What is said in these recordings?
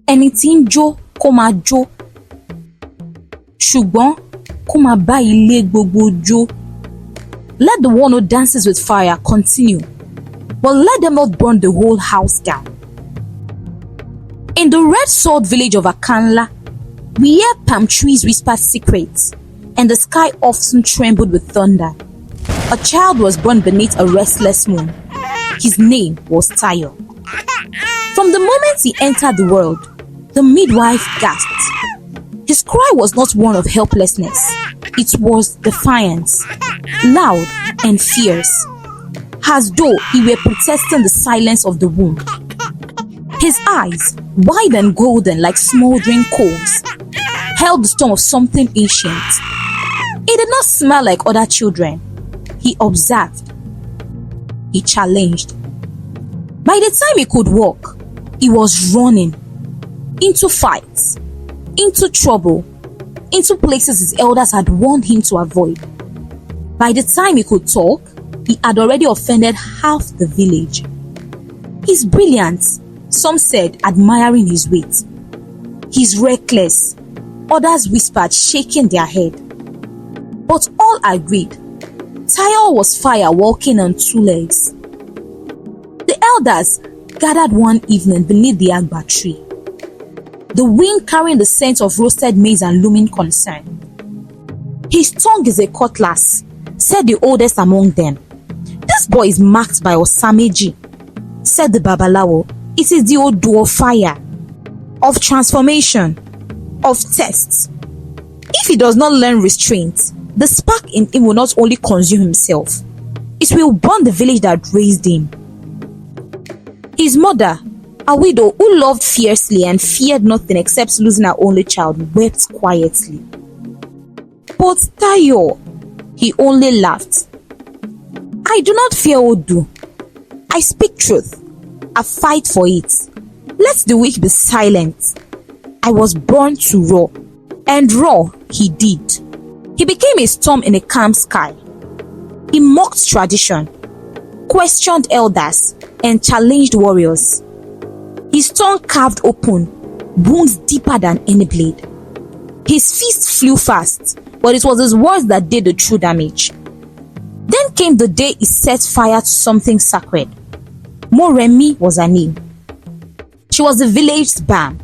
ẹni tí ń jó kó máa jó, ṣùgbọ́n kó máa bá ilé gbogbo jó. Let the one who dances with fire continue, but let them not burn the whole house down. In the red sword village of Àkànlà, we hear palm trees whisper secrets, and the sky often trembled with thunder. A child was born beneath a restless moon. His name was Tayọ. From the moment he entered the world, the midwife gasped. His cry was not one of helplessness. It was defiance, loud and fierce, as though he were protesting the silence of the womb. His eyes, wide and golden like smoldering coals, held the storm of something ancient. He did not smile like other children. He observed. He challenged. By the time he could walk, he was running into fights, into trouble, into places his elders had warned him to avoid. By the time he could talk, he had already offended half the village. He's brilliant, some said, admiring his wit. He's reckless, others whispered, shaking their head. But all agreed, Tayọ was fire walking on two legs. The elders gathered one evening beneath the Agba tree, the wind carrying the scent of roasted maize and looming concern. His tongue is a cutlass, said the oldest among them. This boy is marked by Osa Meji, said the Babalawo. It is the Odù of fire, of transformation, of tests. If he does not learn restraint, the spark in him will not only consume himself, it will burn the village that raised him. His mother, a widow who loved fiercely and feared nothing except losing her only child, wept quietly. But Tayọ, he only laughed. I do not fear Odù. I speak truth. I fight for it. Let the weak be silent. I was born to roar, and roar he did. He became a storm in a calm sky. He mocked tradition, questioned elders, and challenged warriors. His tongue carved open, wounds deeper than any blade. His fist flew fast, but it was his words that did the true damage. Then came the day he set fire to something sacred. Mọremí was her name. She was the village's balm,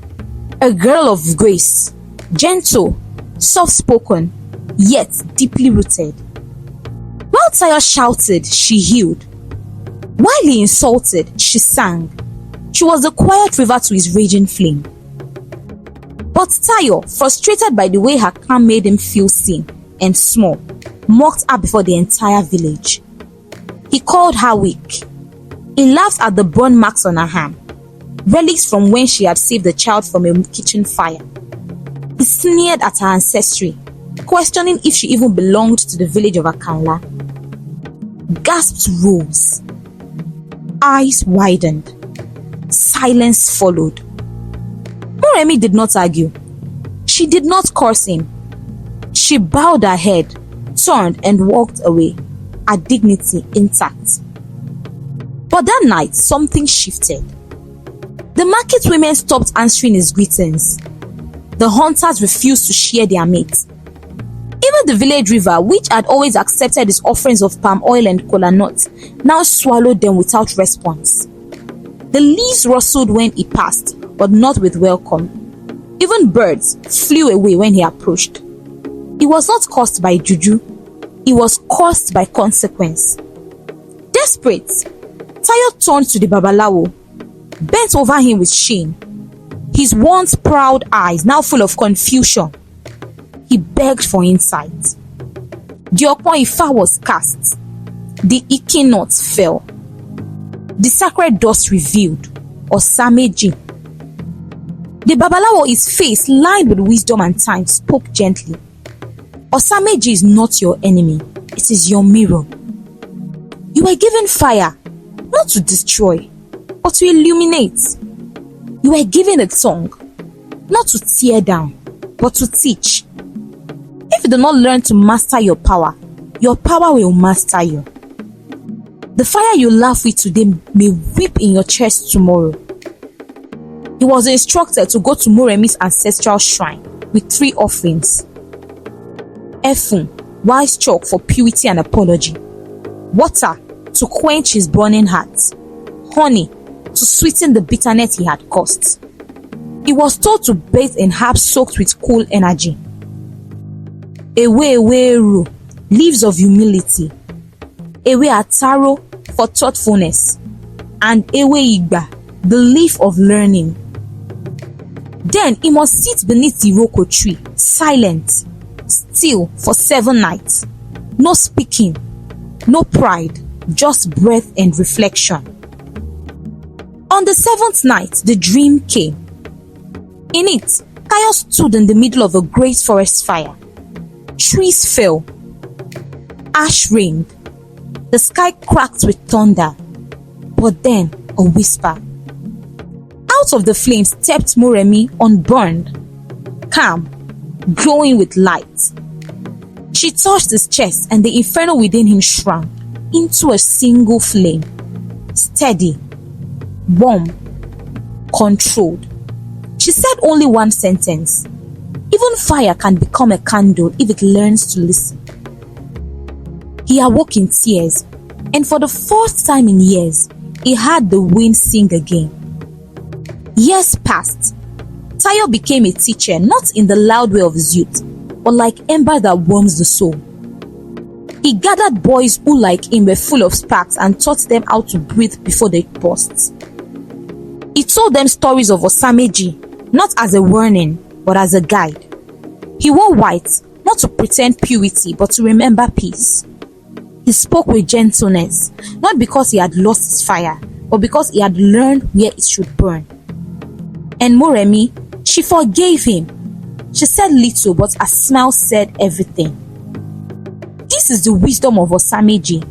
a girl of grace, gentle, soft-spoken, yet deeply rooted. While Tayọ shouted, she healed. While he insulted, she sang. She was the quiet river to his raging flame. But Tayọ, frustrated by the way her calm made him feel seen and small, mocked her before the entire village. He called her weak. He laughed at the burn marks on her arm, relics from when she had saved the child from a kitchen fire. He sneered at her ancestry, questioning if she even belonged to the village of Àkànlà. Gasps rose. Eyes widened. Silence followed. Mọremí did not argue. She did not curse him. She bowed her head, turned and walked away, her dignity intact. But that night, something shifted. The market women stopped answering his greetings. The hunters refused to share their meat. Even the village river, which had always accepted his offerings of palm oil and kola nuts, now swallowed them without response. The leaves rustled when he passed, but not with welcome. Even birds flew away when he approached. It was not caused by juju. It was caused by consequence. Desperate, Tayọ turned to the Babalawo, bent over him with shame, his once proud eyes now full of confusion. He begged for insight. The Ọpọ́n Ifa was cast. The Ike nuts fell. The sacred dust revealed Osa Meji. The Babalawo, his face lined with wisdom and time, spoke gently. Osa Meji is not your enemy. It is your mirror. You were given fire, not to destroy, but to illuminate. You were given a tongue, not to tear down, but to teach. If you do not learn to master your power will master you. The fire you laugh with today may weep in your chest tomorrow. He was instructed to go to Mọremí's ancestral shrine with 3 offerings: Efun, wise chalk for purity and apology; water to quench his burning heart; honey to sweeten the bitterness he had caused. He was told to bathe in herbs soaked with cool energy. Ewe Eweru, leaves of humility; Ewe Ataro for thoughtfulness; and Ewe Igba, the leaf of learning. Then he must sit beneath the Iroko tree, silent, still for 7 nights. No speaking, no pride, just breath and reflection. On the 7th night, the dream came. In it, Tayọ stood in the middle of a great forest fire. Trees fell, ash rained, the sky cracked with thunder, but then a whisper. Out of the flames stepped Mọremí, unburned, calm, glowing with light. She touched his chest, and the inferno within him shrank into a single flame, steady, warm, controlled. She said only one sentence: "Even fire can become a candle if it learns to listen." He awoke in tears, and for the first time in years, he heard the wind sing again. Years passed. Tayọ became a teacher, not in the loud way of his youth, but like ember that warms the soul. He gathered boys who, like him, were full of sparks and taught them how to breathe before they burst. He told them stories of Osa Meji, not as a warning, but as a guide. He wore white, not to pretend purity, but to remember peace. He spoke with gentleness, not because he had lost his fire, but because he had learned where it should burn. And Mọremí, she forgave him. She said little, but her smile said everything. This is the wisdom of Osa Meji.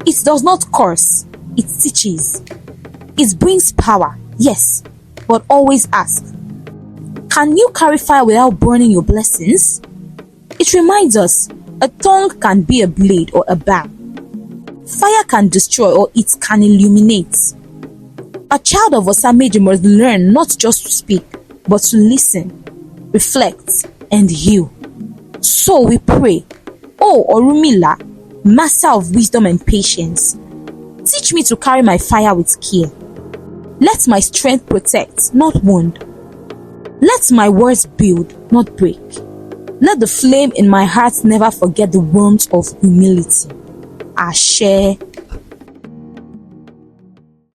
It does not curse, it teaches. It brings power, yes, but always ask, can you carry fire without burning your blessings? It reminds us, a tongue can be a blade or a bar. Fire can destroy or it can illuminate. A child of Osa Meji must learn not just to speak, but to listen, reflect, and heal. So we pray, "Oh Orunmila, master of wisdom and patience, teach me to carry my fire with care. Let my strength protect, not wound. Let my words build, not break. Let the flame in my heart never forget the warmth of humility." Ashe.